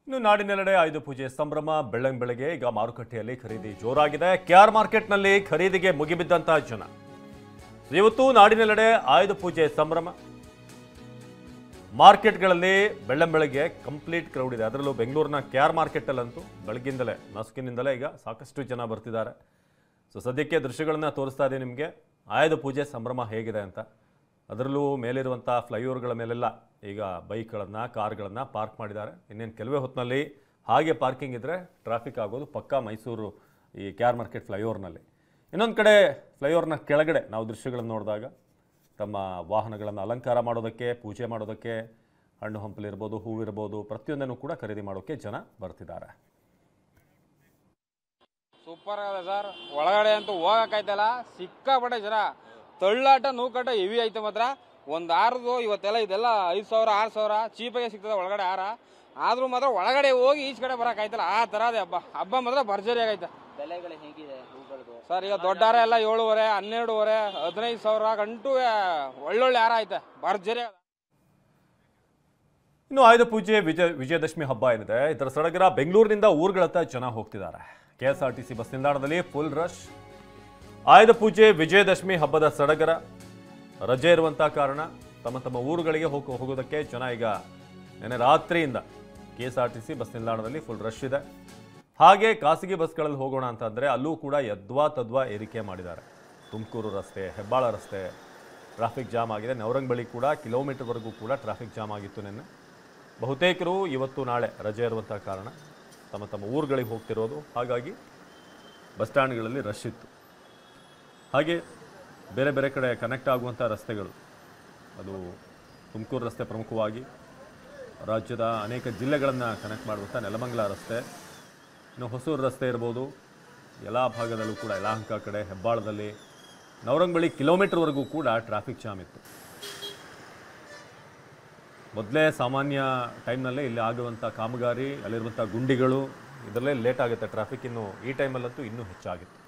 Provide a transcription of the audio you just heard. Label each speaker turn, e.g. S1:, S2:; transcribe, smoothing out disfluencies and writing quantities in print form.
S1: ಇನ್ನು ನಾಡಿನೆಲ್ಲೆಡೆ ಆಯುಧ ಪೂಜೆ ಸಂಭ್ರಮ ಬೆಳ್ಳಂಬೆಳಗ್ಗೆ ಈಗ ಮಾರುಕಟ್ಟೆಯಲ್ಲಿ ಖರೀದಿ ಜೋರಾಗಿದೆ. ಕೆಆರ್ ಮಾರ್ಕೆಟ್ನಲ್ಲಿ ಖರೀದಿಗೆ ಮುಗಿಬಿದ್ದಂತಹ ಜನ. ಇವತ್ತು ನಾಡಿನೆಲ್ಲೆಡೆ ಆಯುಧ ಪೂಜೆ ಸಂಭ್ರಮ. ಮಾರ್ಕೆಟ್ಗಳಲ್ಲಿ ಬೆಳ್ಳಂಬೆಳಗ್ಗೆ ಕಂಪ್ಲೀಟ್ ಕ್ರೌಡ್ ಇದೆ. ಅದರಲ್ಲೂ ಬೆಂಗಳೂರಿನ ಕೆಆರ್ ಮಾರ್ಕೆಟಲ್ಲಂತೂ ಬೆಳಗ್ಗಿಂದಲೇ ನಸುಕಿನಿಂದಲೇ ಈಗ ಸಾಕಷ್ಟು ಜನ ಬರ್ತಿದ್ದಾರೆ. ಸೊ ಸದ್ಯಕ್ಕೆ ದೃಶ್ಯಗಳನ್ನ ತೋರಿಸ್ತಾ ಇದೆ ನಿಮಗೆ ಆಯುಧ ಪೂಜೆ ಸಂಭ್ರಮ ಹೇಗಿದೆ ಅಂತ. ಅದರಲ್ಲೂ ಮೇಲಿರುವಂಥ ಫ್ಲೈಓವರ್ಗಳ ಮೇಲೆಲ್ಲ ಈಗ ಬೈಕ್ಗಳನ್ನು ಕಾರ್ಗಳನ್ನು ಪಾರ್ಕ್ ಮಾಡಿದ್ದಾರೆ. ಇನ್ನೇನು ಕೆಲವೇ ಹೊತ್ತಿನಲ್ಲಿ ಹಾಗೆ ಪಾರ್ಕಿಂಗ್ ಇದ್ದರೆ ಟ್ರಾಫಿಕ್ ಆಗೋದು ಪಕ್ಕಾ ಮೈಸೂರು ಈ ಕೆಆರ್ ಮಾರ್ಕೆಟ್ ಫ್ಲೈಓವರ್ನಲ್ಲಿ. ಇನ್ನೊಂದು ಕಡೆ ಫ್ಲೈಓವರ್ನ ಕೆಳಗಡೆ ನಾವು ದೃಶ್ಯಗಳನ್ನು ನೋಡಿದಾಗ ತಮ್ಮ ವಾಹನಗಳನ್ನು ಅಲಂಕಾರ ಮಾಡೋದಕ್ಕೆ, ಪೂಜೆ ಮಾಡೋದಕ್ಕೆ ಹಣ್ಣು ಹಂಪಲಿರ್ಬೋದು, ಹೂವಿರ್ಬೋದು, ಪ್ರತಿಯೊಂದನ್ನು ಕೂಡ ಖರೀದಿ ಮಾಡೋಕ್ಕೆ ಜನ ಬರ್ತಿದ್ದಾರೆ.
S2: ಸೂಪರ್ ಆಗಿದೆ ಸರ್. ಒಳಗಡೆ ಅಂತೂ ಹೋಗಕ್ಕಾಯ್ತಲ್ಲ, ಸಿಕ್ಕಾಪಟ್ಟೆ ಜನ. ತಳ್ಳಾಟ ನೂಕಾಟ ಹೆವಿ ಐತೆ ಮಾತ್ರ. ಒಂದು ಹಾರದು ಇವತ್ತೆಲ್ಲ ಇದೆಲ್ಲ 5,000 6,000 ಚೀಪಾಗೆ ಸಿಗ್ತದೆ ಒಳಗಡೆ ಹಾರ. ಆದ್ರೂ ಮಾತ್ರ ಒಳಗಡೆ ಹೋಗಿ ಈಚ್ ಕಡೆ ಬರಕ್ಕಾಯ್ತಲ್ಲ, ಆ ತರ ಅದೇ ಹಬ್ಬ ಮಾತ್ರ ಭರ್ಜರಿ ಆಗೈತೆ.
S3: ಬೆಲೆಗಳು ಹೇಗಿದೆ ಹೂಗಳದು
S2: ಸರ್ ಈಗ ದೊಡ್ಡ ಹಾರ ಎಲ್ಲ 7,500 12,500 15,000 ಗಂಟು ಒಳ್ಳೊಳ್ಳೆ ಹಾರ ಐತೆ, ಭರ್ಜರಿ.
S1: ಇನ್ನು ಆಯುಧ ಪೂಜೆ ವಿಜಯದಶಮಿ ಹಬ್ಬ ಏನಿದೆ ಇದರ ಸಡಗರ ಬೆಂಗಳೂರಿನಿಂದ ಊರುಗಳತ್ತ ಜನ ಹೋಗ್ತಿದ್ದಾರೆ. KSRTC ಬಸ್ ನಿಲ್ದಾಣದಲ್ಲಿ ಫುಲ್ ರಶ್. ಆಯುಧ ಪೂಜೆ ವಿಜಯದಶಮಿ ಹಬ್ಬದ ಸಡಗರ. ರಜೆ ಇರುವಂಥ ಕಾರಣ ತಮ್ಮ ತಮ್ಮ ಊರುಗಳಿಗೆ ಹೋಗೋದಕ್ಕೆ ಜನ ಈಗ ನೆನ್ನೆ ರಾತ್ರಿಯಿಂದ KSRTC ಬಸ್ ನಿಲ್ದಾಣದಲ್ಲಿ ಫುಲ್ ರಶ್ ಇದೆ. ಹಾಗೆ ಖಾಸಗಿ ಬಸ್ಗಳಲ್ಲಿ ಹೋಗೋಣ ಅಂತಂದರೆ ಅಲ್ಲೂ ಕೂಡ ಯದ್ವಾ ತದ್ವಾ ಏರಿಕೆ ಮಾಡಿದ್ದಾರೆ. ತುಮಕೂರು ರಸ್ತೆ, ಹೆಬ್ಬಾಳ ರಸ್ತೆ ಟ್ರಾಫಿಕ್ ಜಾಮ್ ಆಗಿದೆ. ನವರಂಗ್ ಬಳಿ ಕೂಡ ಕಿಲೋಮೀಟರ್ವರೆಗೂ ಕೂಡ ಟ್ರಾಫಿಕ್ ಜಾಮ್ ಆಗಿತ್ತು ನಿನ್ನೆ. ಬಹುತೇಕರು ಇವತ್ತು ನಾಳೆ ರಜೆ ಇರುವಂಥ ಕಾರಣ ತಮ್ಮ ತಮ್ಮ ಊರುಗಳಿಗೆ ಹೋಗ್ತಿರೋದು. ಹಾಗಾಗಿ ಬಸ್ ಸ್ಟ್ಯಾಂಡ್ಗಳಲ್ಲಿ ರಶ್ ಇತ್ತು. ಹಾಗೆ ಬೇರೆ ಬೇರೆ ಕಡೆ ಕನೆಕ್ಟ್ ಆಗುವಂಥ ರಸ್ತೆಗಳು, ಅದು ತುಮಕೂರು ರಸ್ತೆ ಪ್ರಮುಖವಾಗಿ ರಾಜ್ಯದ ಅನೇಕ ಜಿಲ್ಲೆಗಳನ್ನು ಕನೆಕ್ಟ್ ಮಾಡುವಂಥ ನೆಲಮಂಗಲ ರಸ್ತೆ, ಇನ್ನು ಹೊಸೂರು ರಸ್ತೆ ಇರ್ಬೋದು, ಎಲ್ಲ ಭಾಗದಲ್ಲೂ ಕೂಡ ಯಲಹಂಕ ಕಡೆ, ಹೆಬ್ಬಾಳದಲ್ಲಿ, ನವರಂಗ್ ಬಳಿ ಕಿಲೋಮೀಟರ್ವರೆಗೂ ಕೂಡ ಟ್ರಾಫಿಕ್ ಜಾಮ್ ಇತ್ತು. ಮೊದಲೇ ಸಾಮಾನ್ಯ ಟೈಮ್ನಲ್ಲೇ ಇಲ್ಲಿ ಆಗುವಂಥ ಕಾಮಗಾರಿ, ಅಲ್ಲಿರುವಂಥ ಗುಂಡಿಗಳು, ಇದರಲ್ಲೇ ಲೇಟ್ ಆಗುತ್ತೆ ಟ್ರಾಫಿಕ್. ಇನ್ನು ಈ ಟೈಮಲ್ಲಂತೂ ಇನ್ನೂ ಹೆಚ್ಚಾಗಿತ್ತು.